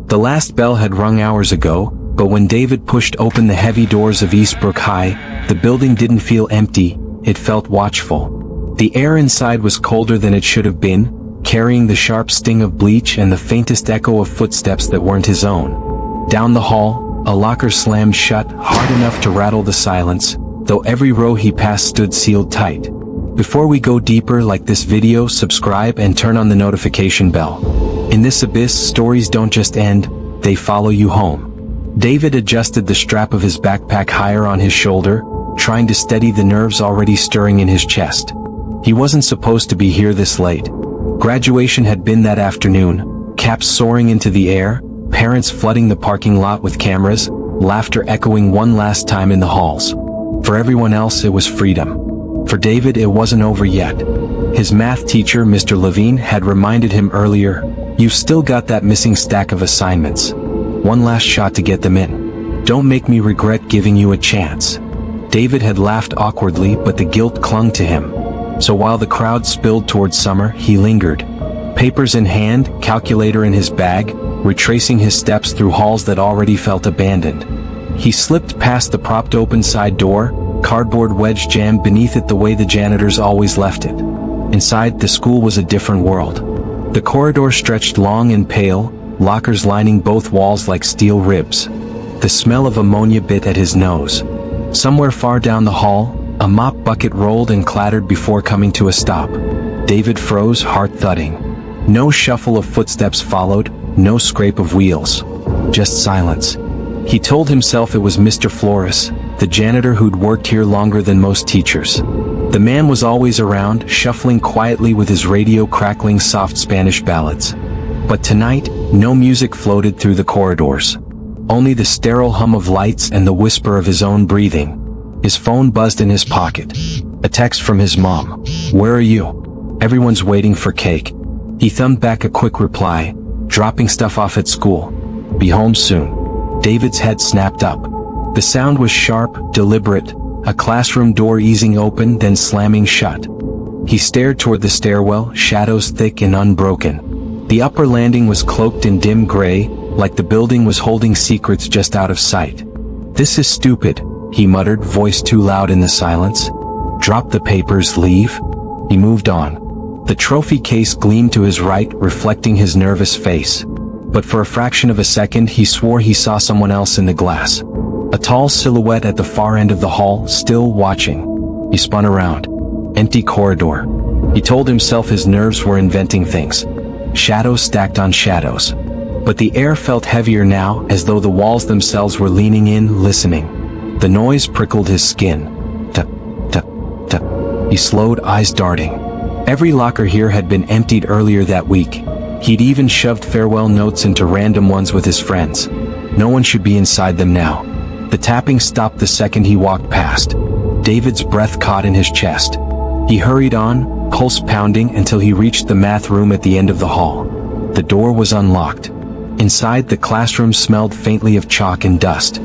The last bell had rung hours ago, but when David pushed open the heavy doors of Eastbrook High, the building didn't feel empty, it felt watchful. The air inside was colder than it should have been, carrying the sharp sting of bleach and the faintest echo of footsteps that weren't his own. Down the hall, a locker slammed shut, hard enough to rattle the silence, though every row he passed stood sealed tight. Before we go deeper, like this video, subscribe and turn on the notification bell. In this abyss, stories don't just end, they follow you home. David adjusted the strap of his backpack higher on his shoulder, trying to steady the nerves already stirring in his chest. He wasn't supposed to be here this late. Graduation had been that afternoon, caps soaring into the air, parents flooding the parking lot with cameras, laughter echoing one last time in the halls. For everyone else, it was freedom. For David, it wasn't over yet. His math teacher, Mr. Levine, had reminded him earlier, "You've still got that missing stack of assignments. One last shot to get them in. Don't make me regret giving you a chance." David had laughed awkwardly, but the guilt clung to him. So while the crowd spilled towards summer, he lingered. Papers in hand, calculator in his bag, retracing his steps through halls that already felt abandoned. He slipped past the propped open side door, cardboard wedge jammed beneath it the way the janitors always left it. Inside, the school was a different world. The corridor stretched long and pale, lockers lining both walls like steel ribs. The smell of ammonia bit at his nose. Somewhere far down the hall, a mop bucket rolled and clattered before coming to a stop. David froze, heart thudding. No shuffle of footsteps followed, no scrape of wheels. Just silence. He told himself it was Mr. Flores, the janitor who'd worked here longer than most teachers. The man was always around, shuffling quietly with his radio crackling soft Spanish ballads. But tonight, no music floated through the corridors. Only the sterile hum of lights and the whisper of his own breathing. His phone buzzed in his pocket. A text from his mom. "Where are you? Everyone's waiting for cake." He thumbed back a quick reply, "Dropping stuff off at school. Be home soon." David's head snapped up. The sound was sharp, deliberate, a classroom door easing open then slamming shut. He stared toward the stairwell, shadows thick and unbroken. The upper landing was cloaked in dim gray, like the building was holding secrets just out of sight. "This is stupid," he muttered, voice too loud in the silence. "Drop the papers, leave." He moved on. The trophy case gleamed to his right, reflecting his nervous face. But for a fraction of a second he swore he saw someone else in the glass. A tall silhouette at the far end of the hall, still watching. He spun around. Empty corridor. He told himself his nerves were inventing things. Shadows stacked on shadows. But the air felt heavier now, as though the walls themselves were leaning in, listening. The noise prickled his skin. Tup, tup, tup. He slowed, eyes darting. Every locker here had been emptied earlier that week. He'd even shoved farewell notes into random ones with his friends. No one should be inside them now. The tapping stopped the second he walked past. David's breath caught in his chest. He hurried on, pulse pounding, until he reached the math room at the end of the hall. The door was unlocked. Inside, the classroom smelled faintly of chalk and dust.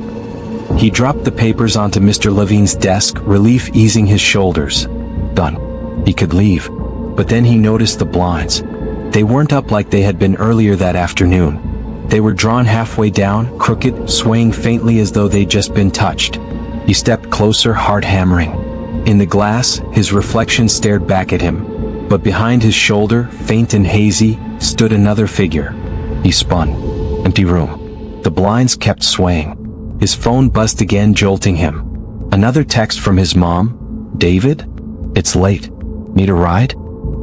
He dropped the papers onto Mr. Levine's desk, relief easing his shoulders. Done. He could leave. But then he noticed the blinds. They weren't up like they had been earlier that afternoon. They were drawn halfway down, crooked, swaying faintly as though they'd just been touched. He stepped closer, heart hammering. In the glass, his reflection stared back at him. But behind his shoulder, faint and hazy, stood another figure. He spun. Empty room. The blinds kept swaying. His phone buzzed again, jolting him. Another text from his mom. "David? It's late. Need a ride?"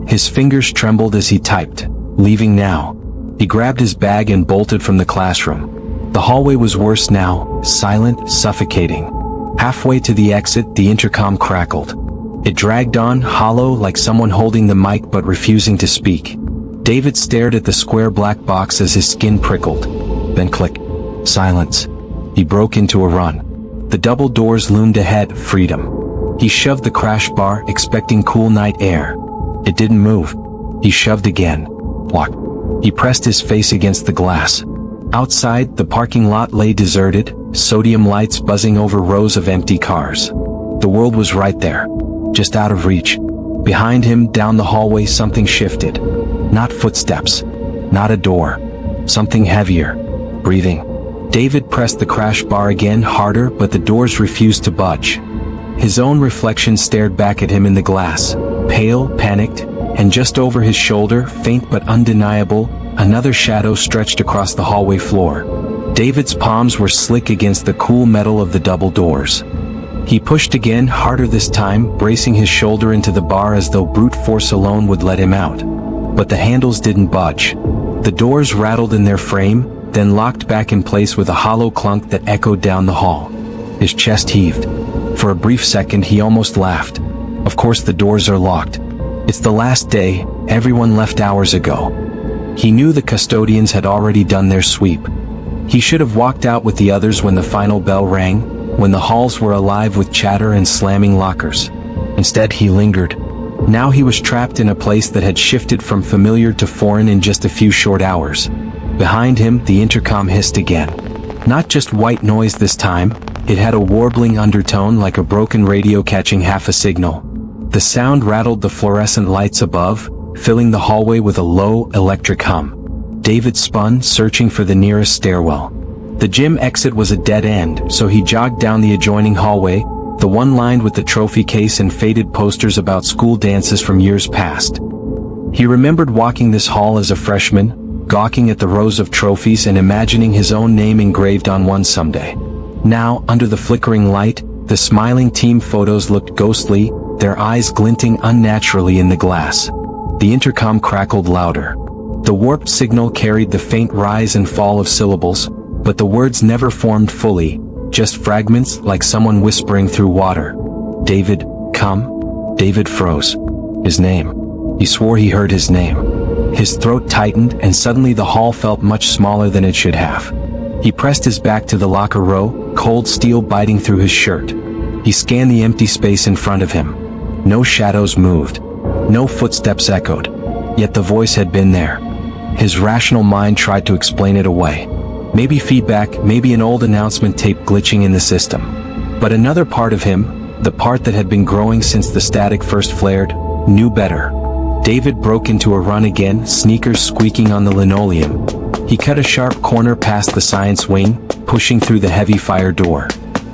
His fingers trembled as he typed. "Leaving now." He grabbed his bag and bolted from the classroom. The hallway was worse now, silent, suffocating. Halfway to the exit, the intercom crackled. It dragged on, hollow, like someone holding the mic but refusing to speak. David stared at the square black box as his skin prickled. Then click. Silence. He broke into a run. The double doors loomed ahead, freedom. He shoved the crash bar, expecting cool night air. It didn't move. He shoved again. Locked. He pressed his face against the glass. Outside, the parking lot lay deserted, sodium lights buzzing over rows of empty cars. The world was right there, just out of reach. Behind him, down the hallway, something shifted. Not footsteps. Not a door. Something heavier. breathing. David pressed the crash bar again harder, but the doors refused to budge. His own reflection stared back at him in the glass, pale, panicked, and just over his shoulder, faint but undeniable, another shadow stretched across the hallway floor. David's palms were slick against the cool metal of the double doors. He pushed again, harder this time, bracing his shoulder into the bar as though brute force alone would let him out. But the handles didn't budge. The doors rattled in their frame, then locked back in place with a hollow clunk that echoed down the hall. His chest heaved. For a brief second he almost laughed. Of course the doors are locked. It's the last day, everyone left hours ago. He knew the custodians had already done their sweep. He should have walked out with the others when the final bell rang, when the halls were alive with chatter and slamming lockers. Instead he lingered. Now he was trapped in a place that had shifted from familiar to foreign in just a few short hours. Behind him, the intercom hissed again. Not just white noise this time, it had a warbling undertone like a broken radio catching half a signal. The sound rattled the fluorescent lights above, filling the hallway with a low, electric hum. David spun, searching for the nearest stairwell. The gym exit was a dead end, so he jogged down the adjoining hallway, the one lined with the trophy case and faded posters about school dances from years past. He remembered walking this hall as a freshman, gawking at the rows of trophies and imagining his own name engraved on one someday. Now, under the flickering light, the smiling team photos looked ghostly, their eyes glinting unnaturally in the glass. The intercom crackled louder. The warped signal carried the faint rise and fall of syllables, but the words never formed fully, just fragments like someone whispering through water. David, come. David froze. His name. He swore he heard his name. His throat tightened and suddenly the hall felt much smaller than it should have. He pressed his back to the locker row, cold steel biting through his shirt. He scanned the empty space in front of him. No shadows moved. No footsteps echoed. Yet the voice had been there. His rational mind tried to explain it away. Maybe feedback, maybe an old announcement tape glitching in the system. But another part of him, the part that had been growing since the static first flared, knew better. David broke into a run again, sneakers squeaking on the linoleum. He cut a sharp corner past the science wing, pushing through the heavy fire door.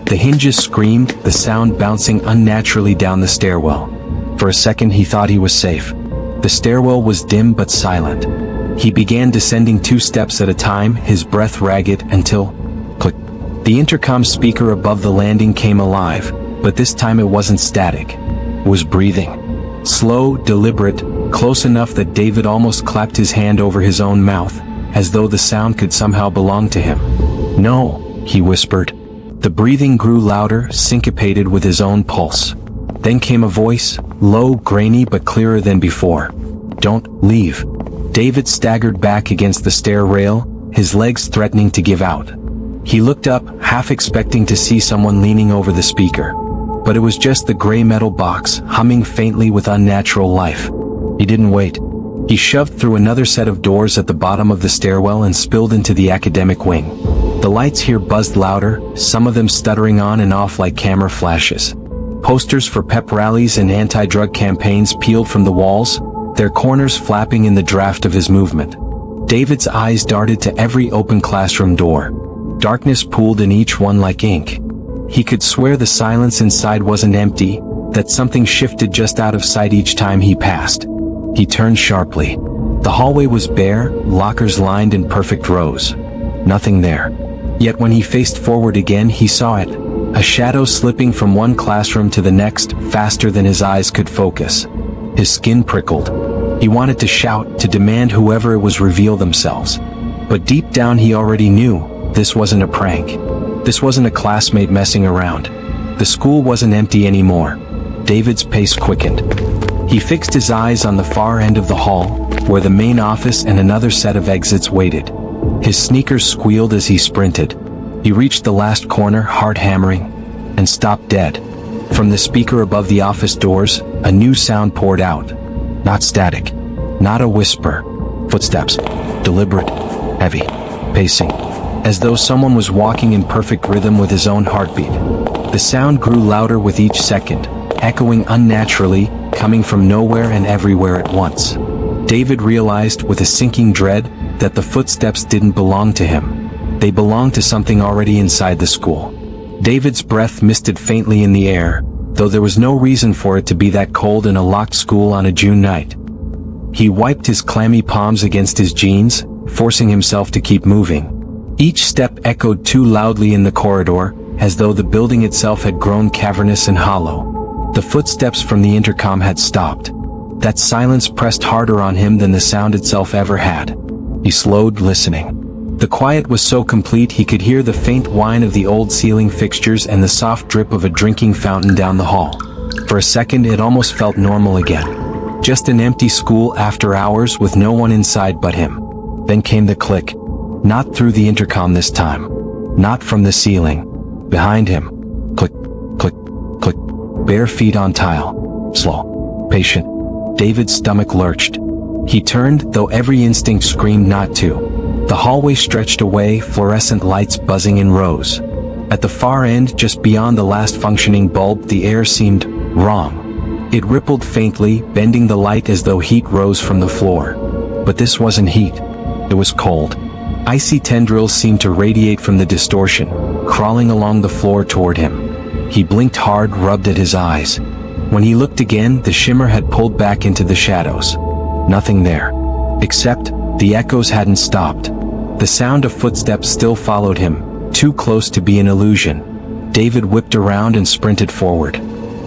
The hinges screamed, the sound bouncing unnaturally down the stairwell. For a second he thought he was safe. The stairwell was dim but silent. He began descending 2 steps at a time, his breath ragged, until... click. The intercom speaker above the landing came alive, but this time it wasn't static. It was breathing. Slow, deliberate, close enough that David almost clapped his hand over his own mouth, as though the sound could somehow belong to him. No, he whispered. The breathing grew louder, syncopated with his own pulse. Then came a voice, low, grainy but clearer than before. Don't leave. David staggered back against the stair rail, his legs threatening to give out. He looked up, half expecting to see someone leaning over the speaker. But it was just the gray metal box, humming faintly with unnatural life. He didn't wait. He shoved through another set of doors at the bottom of the stairwell and spilled into the academic wing. The lights here buzzed louder, some of them stuttering on and off like camera flashes. Posters for pep rallies and anti-drug campaigns peeled from the walls, their corners flapping in the draft of his movement. David's eyes darted to every open classroom door. Darkness pooled in each one like ink. He could swear the silence inside wasn't empty, that something shifted just out of sight each time he passed. He turned sharply. The hallway was bare, lockers lined in perfect rows. Nothing there. Yet when he faced forward again he saw it. A shadow slipping from one classroom to the next, faster than his eyes could focus. His skin prickled. He wanted to shout, to demand whoever it was reveal themselves. But deep down he already knew, this wasn't a prank. This wasn't a classmate messing around. The school wasn't empty anymore. David's pace quickened. He fixed his eyes on the far end of the hall, where the main office and another set of exits waited. His sneakers squealed as he sprinted. He reached the last corner, heart hammering, and stopped dead. From the speaker above the office doors, a new sound poured out. Not static. Not a whisper. Footsteps. Deliberate. Heavy. Pacing. As though someone was walking in perfect rhythm with his own heartbeat. The sound grew louder with each second, echoing unnaturally, coming from nowhere and everywhere at once. David realized with a sinking dread that the footsteps didn't belong to him. They belonged to something already inside the school. David's breath misted faintly in the air, though there was no reason for it to be that cold in a locked school on a June night. He wiped his clammy palms against his jeans, forcing himself to keep moving. Each step echoed too loudly in the corridor, as though the building itself had grown cavernous and hollow. The footsteps from the intercom had stopped. That silence pressed harder on him than the sound itself ever had. He slowed, listening. The quiet was so complete he could hear the faint whine of the old ceiling fixtures and the soft drip of a drinking fountain down the hall. For a second it almost felt normal again. Just an empty school after hours with no one inside but him. Then came the click. Not through the intercom this time. Not from the ceiling. Behind him. Click, click, click. Bare feet on tile. Slow. Patient. David's stomach lurched. He turned, though every instinct screamed not to. The hallway stretched away, fluorescent lights buzzing in rows. At the far end, just beyond the last functioning bulb, the air seemed wrong. It rippled faintly, bending the light as though heat rose from the floor. But this wasn't heat. It was cold. Icy tendrils seemed to radiate from the distortion, crawling along the floor toward him. He blinked hard, rubbed at his eyes. When he looked again, the shimmer had pulled back into the shadows. Nothing there. Except, the echoes hadn't stopped. The sound of footsteps still followed him, too close to be an illusion. David whipped around and sprinted forward.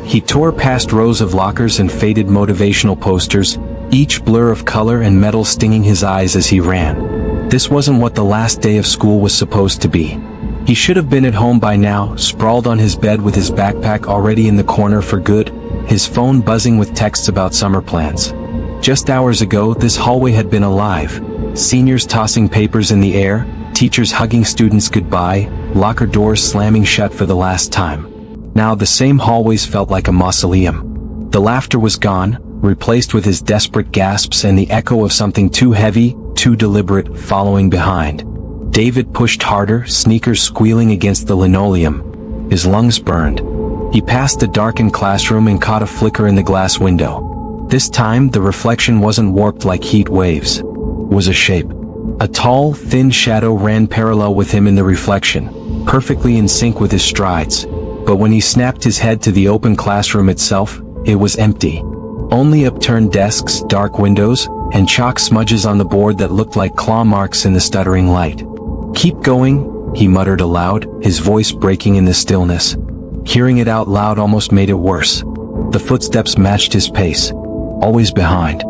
He tore past rows of lockers and faded motivational posters, each blur of color and metal stinging his eyes as he ran. This wasn't what the last day of school was supposed to be. He should have been at home by now, sprawled on his bed with his backpack already in the corner for good, his phone buzzing with texts about summer plans. Just hours ago, this hallway had been alive. Seniors tossing papers in the air, teachers hugging students goodbye, locker doors slamming shut for the last time. Now the same hallways felt like a mausoleum. The laughter was gone, replaced with his desperate gasps and the echo of something too heavy, too deliberate, following behind. David pushed harder, sneakers squealing against the linoleum. His lungs burned. He passed the darkened classroom and caught a flicker in the glass window. This time, the reflection wasn't warped like heat waves. It was a shape. A tall, thin shadow ran parallel with him in the reflection, perfectly in sync with his strides. But when he snapped his head to the open classroom itself, it was empty. Only upturned desks, dark windows, and chalk smudges on the board that looked like claw marks in the stuttering light. "Keep going," he muttered aloud, his voice breaking in the stillness. Hearing it out loud almost made it worse. The footsteps matched his pace. Always behind.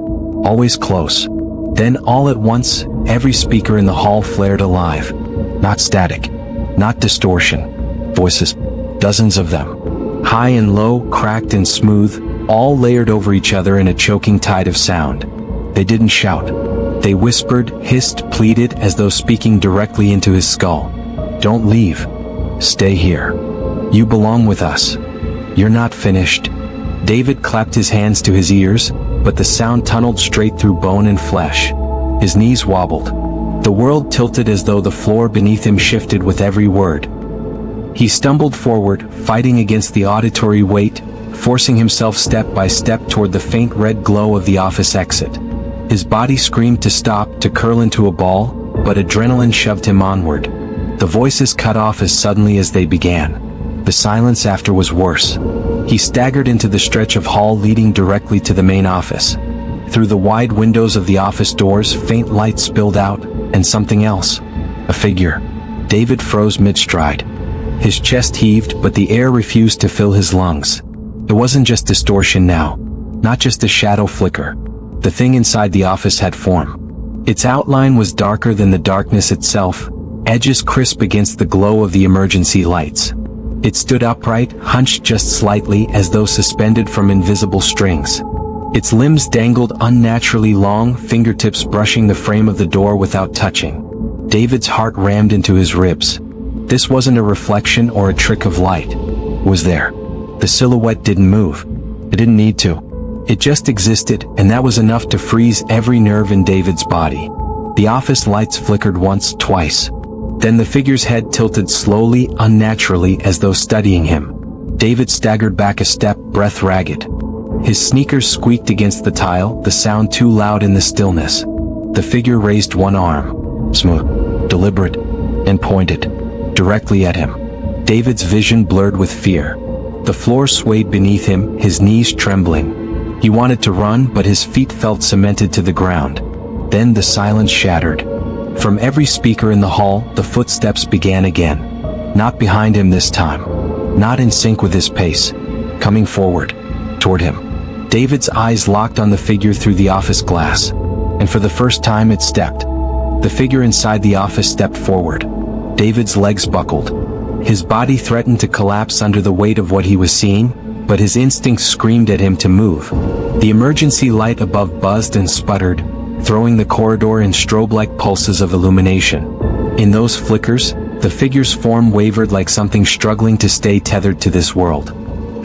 Always close. Then all at once, every speaker in the hall flared alive. Not static. Not distortion. Voices. Dozens of them. High and low, cracked and smooth, all layered over each other in a choking tide of sound. They didn't shout. They whispered, hissed, pleaded, as though speaking directly into his skull. "Don't leave. Stay here. You belong with us. You're not finished." David clapped his hands to his ears, but the sound tunneled straight through bone and flesh. His knees wobbled. The world tilted as though the floor beneath him shifted with every word. He stumbled forward, fighting against the auditory weight, forcing himself step by step toward the faint red glow of the office exit. His body screamed to stop, to curl into a ball, but adrenaline shoved him onward. The voices cut off as suddenly as they began. The silence after was worse. He staggered into the stretch of hall leading directly to the main office. Through the wide windows of the office doors, faint light spilled out, and something else. A figure. David froze mid-stride. His chest heaved, but the air refused to fill his lungs. It wasn't just distortion now. Not just a shadow flicker. The thing inside the office had form. Its outline was darker than the darkness itself, edges crisp against the glow of the emergency lights. It stood upright, hunched just slightly as though suspended from invisible strings. Its limbs dangled unnaturally long, fingertips brushing the frame of the door without touching. David's heart rammed into his ribs. This wasn't a reflection or a trick of light. It was there. The silhouette didn't move. It didn't need to. It just existed, and that was enough to freeze every nerve in David's body. The office lights flickered once, twice. Then the figure's head tilted slowly, unnaturally, as though studying him. David staggered back a step, breath ragged. His sneakers squeaked against the tile, the sound too loud in the stillness. The figure raised one arm. Smooth. Deliberate. and pointed directly at him. David's vision blurred with fear. The floor swayed beneath him, his knees trembling. He wanted to run, but his feet felt cemented to the ground. Then the silence shattered. From every speaker in the hall, the footsteps began again. Not behind him this time. Not in sync with his pace. Coming forward. Toward him. David's eyes locked on the figure through the office glass. And for the first time it stepped. The figure inside the office stepped forward. David's legs buckled. His body threatened to collapse under the weight of what he was seeing, but his instincts screamed at him to move. The emergency light above buzzed and sputtered, throwing the corridor in strobe-like pulses of illumination. In those flickers, the figure's form wavered like something struggling to stay tethered to this world.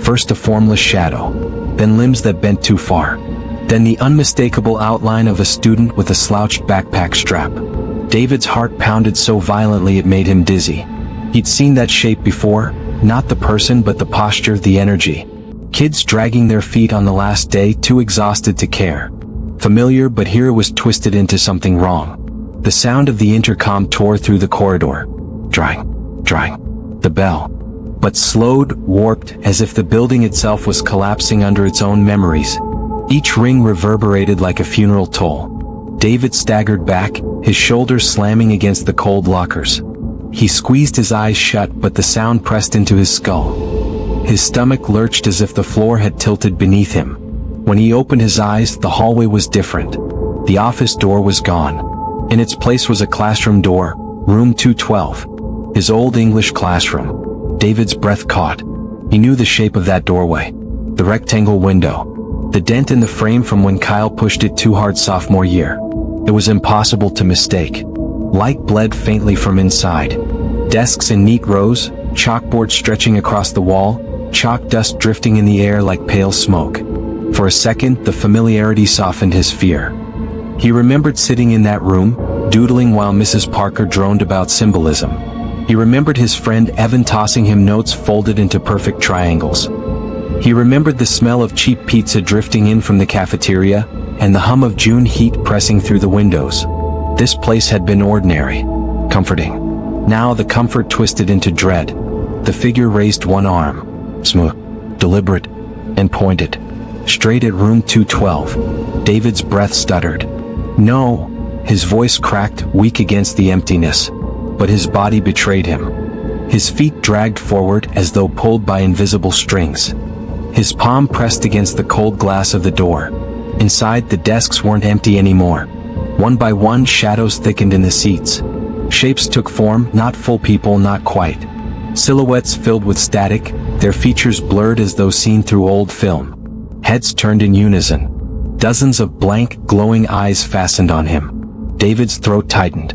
First a formless shadow, then limbs that bent too far, then the unmistakable outline of a student with a slouched backpack strap. David's heart pounded so violently it made him dizzy. He'd seen that shape before, not the person but the posture, the energy. Kids dragging their feet on the last day, too exhausted to care. Familiar, but here it was twisted into something wrong. The sound of the intercom tore through the corridor. Drying. The bell. But slowed, warped, as if the building itself was collapsing under its own memories. Each ring reverberated like a funeral toll. David staggered back, his shoulders slamming against the cold lockers. He squeezed his eyes shut, but the sound pressed into his skull. His stomach lurched as if the floor had tilted beneath him. When he opened his eyes, the hallway was different. The office door was gone. In its place was a classroom door, room 212. His old English classroom. David's breath caught. He knew the shape of that doorway. The rectangle window. The dent in the frame from when Kyle pushed it too hard sophomore year. It was impossible to mistake. Light bled faintly from inside. Desks in neat rows, chalkboard stretching across the wall, chalk dust drifting in the air like pale smoke. For a second, the familiarity softened his fear. He remembered sitting in that room, doodling while Mrs. Parker droned about symbolism. He remembered his friend Evan tossing him notes folded into perfect triangles. He remembered the smell of cheap pizza drifting in from the cafeteria, and the hum of June heat pressing through the windows. This place had been ordinary, comforting. Now the comfort twisted into dread. The figure raised one arm, smooth, deliberate, and pointed. Straight at room 212. David's breath stuttered. No. His voice cracked, weak against the emptiness. But his body betrayed him. His feet dragged forward as though pulled by invisible strings. His palm pressed against the cold glass of the door. Inside, the desks weren't empty anymore. One by one, shadows thickened in the seats. Shapes took form, not full people, not quite. Silhouettes filled with static, their features blurred as though seen through old film. Heads turned in unison. Dozens of blank, glowing eyes fastened on him. David's throat tightened.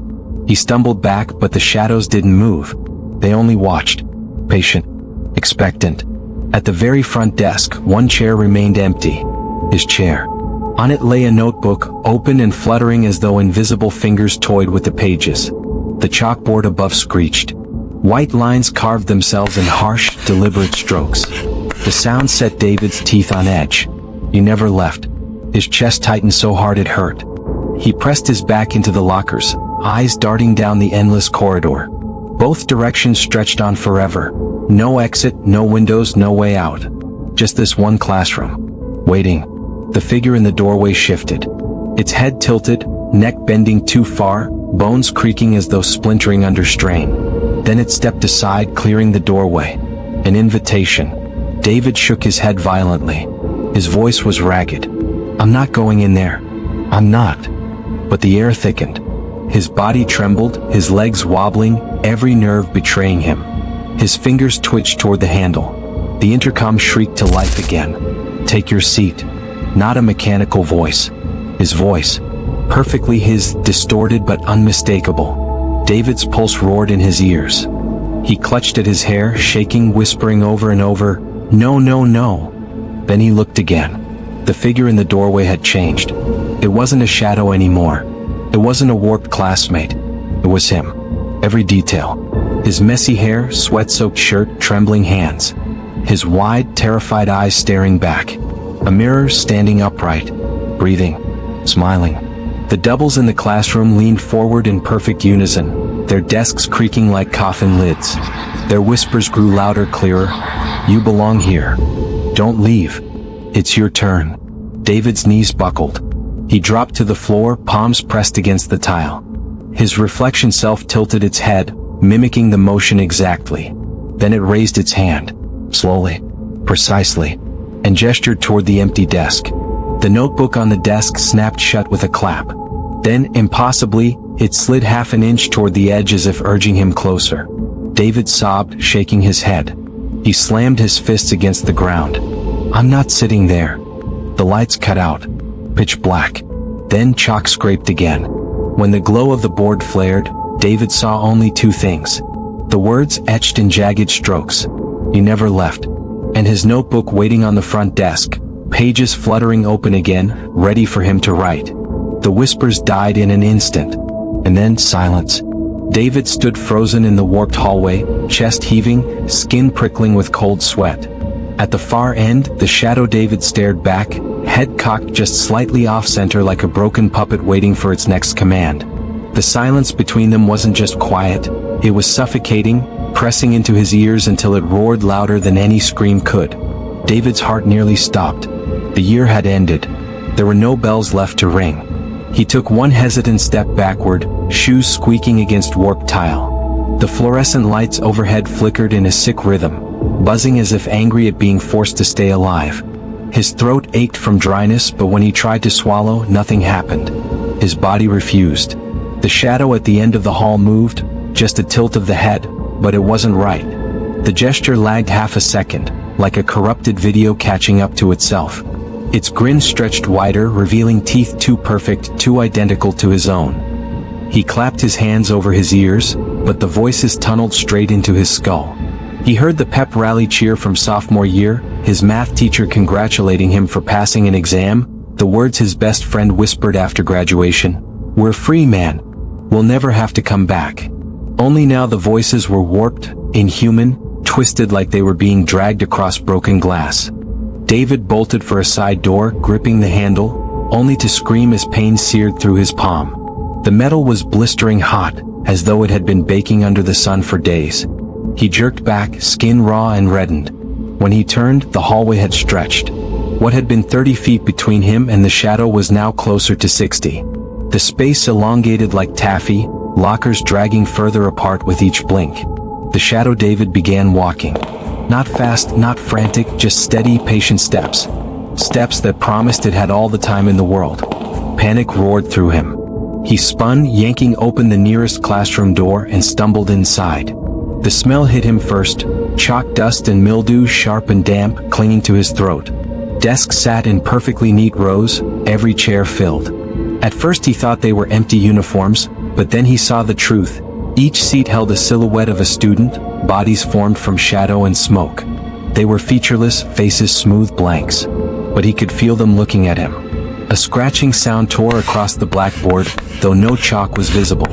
He stumbled back, but the shadows didn't move. They only watched. Patient. Expectant. At the very front desk, one chair remained empty. His chair. On it lay a notebook, open and fluttering as though invisible fingers toyed with the pages. The chalkboard above screeched. White lines carved themselves in harsh, deliberate strokes. The sound set David's teeth on edge. He never left. His chest tightened so hard it hurt. He pressed his back into the lockers, eyes darting down the endless corridor. Both directions stretched on forever. No exit, no windows, no way out. Just this one classroom. Waiting. The figure in the doorway shifted. Its head tilted, neck bending too far, bones creaking as though splintering under strain. Then it stepped aside, clearing the doorway. An invitation. David shook his head violently. His voice was ragged. I'm not going in there. I'm not. But the air thickened. His body trembled, his legs wobbling, every nerve betraying him. His fingers twitched toward the handle. The intercom shrieked to life again. Take your seat. Not a mechanical voice. His voice. Perfectly his, distorted but unmistakable. David's pulse roared in his ears. He clutched at his hair, shaking, whispering over and over, "No, no, no." Then he looked again. The figure in the doorway had changed. It wasn't a shadow anymore. It wasn't a warped classmate. It was him. Every detail. His messy hair, sweat-soaked shirt, trembling hands. His wide, terrified eyes staring back. A mirror standing upright. Breathing. Smiling. The doubles in the classroom leaned forward in perfect unison, their desks creaking like coffin lids. Their whispers grew louder, clearer. "You belong here. Don't leave. It's your turn." David's knees buckled. He dropped to the floor, palms pressed against the tile. His reflection self tilted its head, mimicking the motion exactly. Then it raised its hand, slowly, precisely, and gestured toward the empty desk. The notebook on the desk snapped shut with a clap. Then, impossibly, it slid half an inch toward the edge as if urging him closer. David sobbed, shaking his head. He slammed his fists against the ground. "I'm not sitting there." The lights cut out. Pitch black. Then chalk scraped again. When the glow of the board flared, David saw only two things. The words etched in jagged strokes. "You never left." And his notebook waiting on the front desk, pages fluttering open again, ready for him to write. The whispers died in an instant. And then silence. David stood frozen in the warped hallway, chest heaving, skin prickling with cold sweat. At the far end, the shadow David stared back, head cocked just slightly off-center like a broken puppet waiting for its next command. The silence between them wasn't just quiet, it was suffocating, pressing into his ears until it roared louder than any scream could. David's heart nearly stopped. The year had ended. There were no bells left to ring. He took one hesitant step backward, shoes squeaking against warped tile. The fluorescent lights overhead flickered in a sick rhythm, buzzing as if angry at being forced to stay alive. His throat ached from dryness, but when he tried to swallow, nothing happened. His body refused. The shadow at the end of the hall moved, just a tilt of the head, but it wasn't right. The gesture lagged half a second, like a corrupted video catching up to itself. Its grin stretched wider, revealing teeth too perfect, too identical to his own. He clapped his hands over his ears, but the voices tunneled straight into his skull. He heard the pep rally cheer from sophomore year, his math teacher congratulating him for passing an exam, the words his best friend whispered after graduation. "We're free, man. We'll never have to come back." Only now the voices were warped, inhuman, twisted like they were being dragged across broken glass. David bolted for a side door, gripping the handle, only to scream as pain seared through his palm. The metal was blistering hot, as though it had been baking under the sun for days. He jerked back, skin raw and reddened. When he turned, the hallway had stretched. What had been 30 feet between him and the shadow was now closer to 60. The space elongated like taffy, lockers dragging further apart with each blink. The shadow David began walking. Not fast, not frantic, just steady, patient steps. Steps that promised it had all the time in the world. Panic roared through him. He spun, yanking open the nearest classroom door, and stumbled inside. The smell hit him first, chalk dust and mildew, sharp and damp, clinging to his throat. Desks sat in perfectly neat rows, every chair filled. At first he thought they were empty uniforms, but then he saw the truth. Each seat held a silhouette of a student, bodies formed from shadow and smoke. They were featureless, faces smooth blanks. But he could feel them looking at him. A scratching sound tore across the blackboard, though no chalk was visible.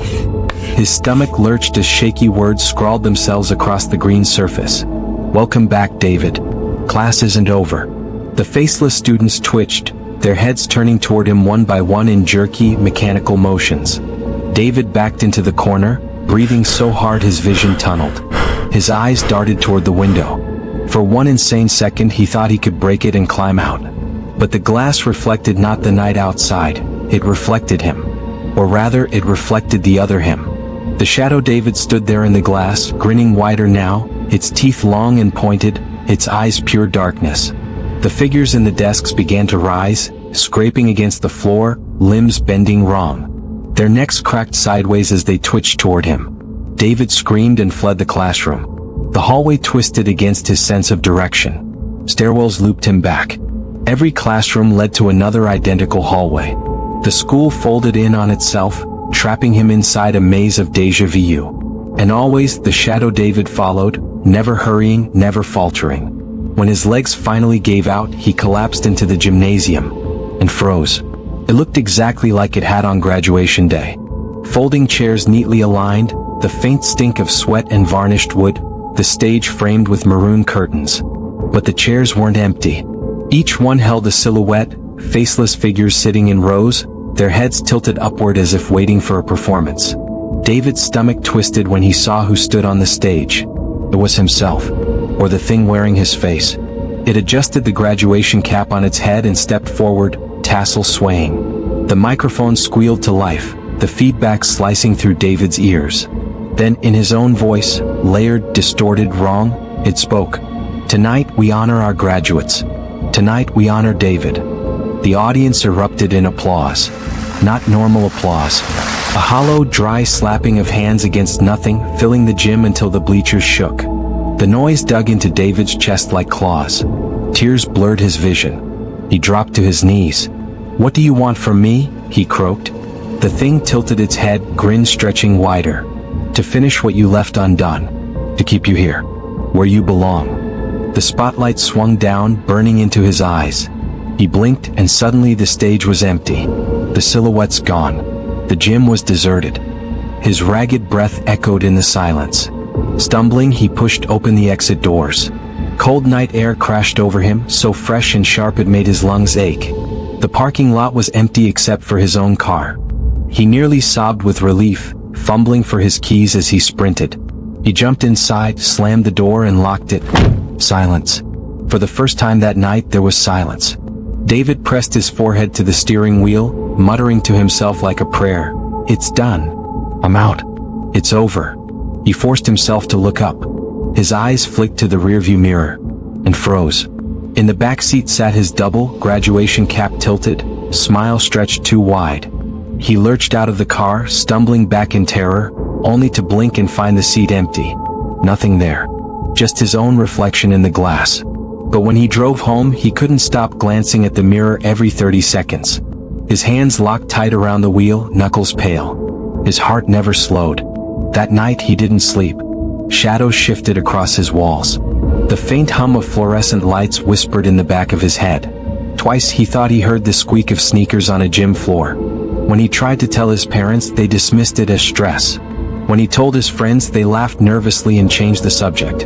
His stomach lurched as shaky words scrawled themselves across the green surface. "Welcome back, David. Class isn't over." The faceless students twitched, their heads turning toward him one by one in jerky, mechanical motions. David backed into the corner, breathing so hard his vision tunneled. His eyes darted toward the window. For one insane second he thought he could break it and climb out. But the glass reflected not the night outside, it reflected him. Or rather, it reflected the other him. The shadow David stood there in the glass, grinning wider now, its teeth long and pointed, its eyes pure darkness. The figures in the desks began to rise, scraping against the floor, limbs bending wrong. Their necks cracked sideways as they twitched toward him. David screamed and fled the classroom. The hallway twisted against his sense of direction. Stairwells looped him back. Every classroom led to another identical hallway. The school folded in on itself, trapping him inside a maze of déjà vu. And always the shadow David followed, never hurrying, never faltering. When his legs finally gave out, he collapsed into the gymnasium and froze. It looked exactly like it had on graduation day. Folding chairs neatly aligned, the faint stink of sweat and varnished wood, the stage framed with maroon curtains. But the chairs weren't empty. Each one held a silhouette, faceless figures sitting in rows, their heads tilted upward as if waiting for a performance. David's stomach twisted when he saw who stood on the stage. It was himself, or the thing wearing his face. It adjusted the graduation cap on its head and stepped forward, tassel swaying. The microphone squealed to life, the feedback slicing through David's ears. Then, in his own voice, layered, distorted, wrong, it spoke. "Tonight we honor our graduates. Tonight we honor David." The audience erupted in applause. Not normal applause. A hollow, dry slapping of hands against nothing, filling the gym until the bleachers shook. The noise dug into David's chest like claws. Tears blurred his vision. He dropped to his knees. "What do you want from me?" he croaked. The thing tilted its head, grin stretching wider. "To finish what you left undone. To keep you here, where you belong." The spotlight swung down, burning into his eyes. He blinked, and suddenly the stage was empty. The silhouettes gone. The gym was deserted. His ragged breath echoed in the silence. Stumbling, he pushed open the exit doors. Cold night air crashed over him, so fresh and sharp it made his lungs ache. The parking lot was empty except for his own car. He nearly sobbed with relief, fumbling for his keys as he sprinted. He jumped inside, slammed the door and locked it. Silence. For the first time that night there was silence. David pressed his forehead to the steering wheel, muttering to himself like a prayer. "It's done. I'm out. It's over." He forced himself to look up. His eyes flicked to the rearview mirror, and froze. In the back seat sat his double, graduation cap tilted, smile stretched too wide. He lurched out of the car, stumbling back in terror, only to blink and find the seat empty. Nothing there. Just his own reflection in the glass. But when he drove home, he couldn't stop glancing at the mirror every 30 seconds. His hands locked tight around the wheel, knuckles pale. His heart never slowed. That night he didn't sleep. Shadows shifted across his walls. The faint hum of fluorescent lights whispered in the back of his head. Twice he thought he heard the squeak of sneakers on a gym floor. When he tried to tell his parents, they dismissed it as stress. When he told his friends, they laughed nervously and changed the subject.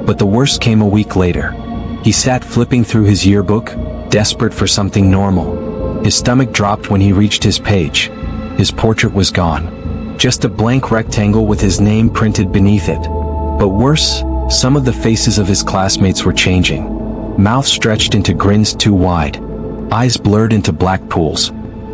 But the worst came a week later. He sat flipping through his yearbook, desperate for something normal. His stomach dropped when he reached his page. His portrait was gone. Just a blank rectangle with his name printed beneath it. But worse, some of the faces of his classmates were changing. Mouths stretched into grins too wide. Eyes blurred into black pools.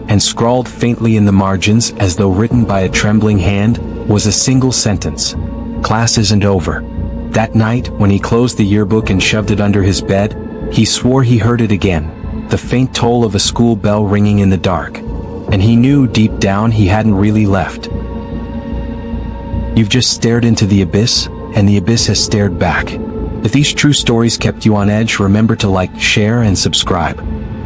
And scrawled faintly in the margins, as though written by a trembling hand, was a single sentence. "Class isn't over." That night, when he closed the yearbook and shoved it under his bed, he swore he heard it again, the faint toll of a school bell ringing in the dark. And he knew deep down he hadn't really left. You've just stared into the abyss, and the abyss has stared back. If these true stories kept you on edge, remember to like, share, and subscribe.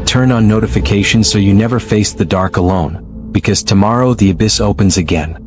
Turn on notifications so you never face the dark alone, because tomorrow the abyss opens again.